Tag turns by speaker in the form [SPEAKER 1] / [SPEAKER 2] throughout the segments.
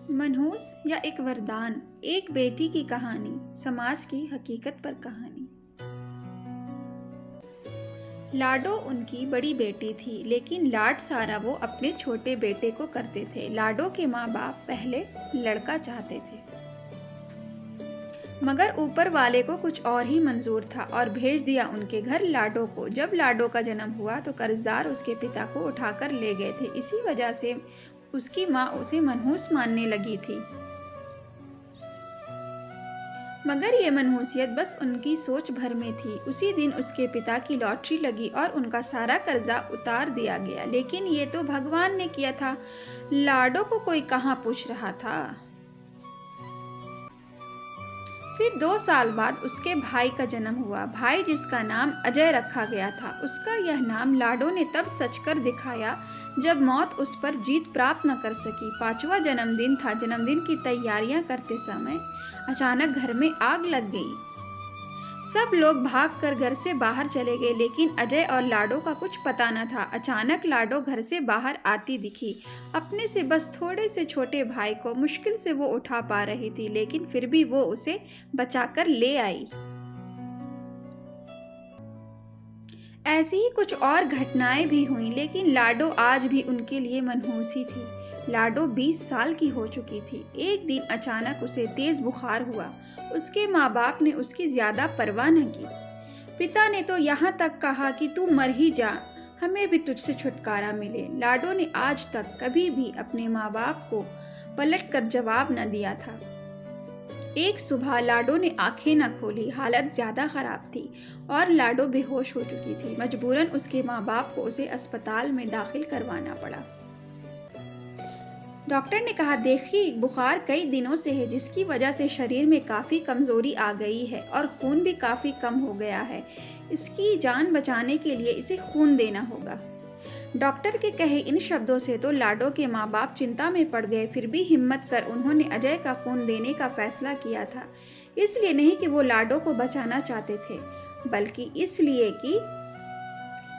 [SPEAKER 1] मनहूस या एक वरदान, एक बेटी की कहानी, समाज की हकीकत पर कहानी। लाडो उनकी बड़ी बेटी थी, लेकिन लाड सारा वो अपने छोटे बेटे को करते थे। लाडो के माँ बाप पहले लड़का चाहते थे, मगर ऊपर वाले को कुछ और ही मंजूर था और भेज दिया उनके घर लाडो को। जब लाडो का जन्म हुआ तो कर्जदार उसके पिता को उठाकर ले गए थे। इसी वजह से उसकी माँ उसे मनहूस मानने लगी थी। मगर ये मनहूसियत बस उनकी सोच भर में थी। उसी दिन उसके पिता की लॉटरी लगी और उनका सारा कर्जा उतार दिया गया। लेकिन ये तो भगवान ने किया था, लाडो को कोई कहाँ पूछ रहा था। फिर 2 साल बाद उसके भाई का जन्म हुआ। भाई जिसका नाम अजय रखा गया था। उसका यह नाम लाडो ने तब सच कर दिखाया जब मौत उस पर जीत प्राप्त न कर सकी। 5वां जन्मदिन था। जन्मदिन की तैयारियां करते समय अचानक घर में आग लग गई। सब लोग भागकर घर से बाहर चले गए, लेकिन अजय और लाडो का कुछ पता न था। अचानक लाडो घर से बाहर आती दिखी। अपने से बस थोड़े से छोटे भाई को मुश्किल से वो उठा पा रही थी, लेकिन फिर भी वो उसे बचाकर ले आई। ऐसी ही कुछ और घटनाएं भी हुईं, लेकिन लाडो आज भी उनके लिए मनहूस ही थी। लाडो 20 साल की हो चुकी थी। एक दिन अचानक उसे तेज बुखार हुआ। उसके माँ बाप ने उसकी ज्यादा परवाह न की। पिता ने तो यहाँ तक कहा कि तू मर ही जा, हमें भी तुझसे छुटकारा मिले। लाडो ने आज तक कभी भी अपने माँ बाप को पलट कर जवाब न दिया था। एक सुबह लाडो ने आंखें न खोली। हालत ज्यादा खराब थी और लाडो बेहोश हो चुकी थी। मजबूरन उसके माँ बाप को उसे अस्पताल में दाखिल करवाना पड़ा। डॉक्टर ने कहा, देखिए बुखार कई दिनों से है, जिसकी वजह से शरीर में काफ़ी कमज़ोरी आ गई है और खून भी काफ़ी कम हो गया है। इसकी जान बचाने के लिए इसे खून देना होगा। डॉक्टर के कहे इन शब्दों से तो लाडो के माँ बाप चिंता में पड़ गए। फिर भी हिम्मत कर उन्होंने अजय का खून देने का फैसला किया था। इसलिए नहीं कि वो लाडो को बचाना चाहते थे, बल्कि इसलिए कि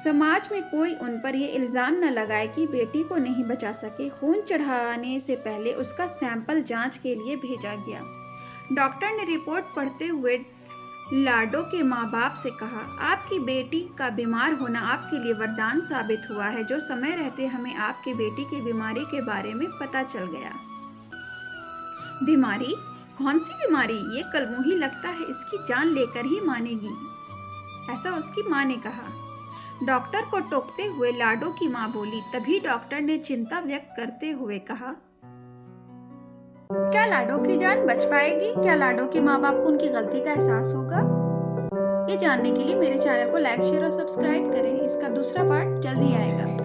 [SPEAKER 1] समाज में कोई उन पर यह इल्ज़ाम न लगाए कि बेटी को नहीं बचा सके। खून चढ़ाने से पहले उसका सैंपल जांच के लिए भेजा गया। डॉक्टर ने रिपोर्ट पढ़ते हुए लाडो के माँ बाप से कहा, आपकी बेटी का बीमार होना आपके लिए वरदान साबित हुआ है। जो समय रहते हमें आपके बेटी की बीमारी के बारे में पता चल गया। बीमारी? कौन सी बीमारी? ये कलमुही लगता है इसकी जान लेकर ही मानेगी, ऐसा उसकी माँ ने कहा। डॉक्टर को टोकते हुए लाडो की माँ बोली। तभी डॉक्टर ने चिंता व्यक्त करते हुए कहा, क्या लाडो की जान बच पाएगी? क्या लाडो के माँ बाप को उनकी गलती का एहसास होगा? ये जानने के लिए मेरे चैनल को लाइक, शेयर और सब्सक्राइब करें। इसका दूसरा पार्ट जल्दी आएगा।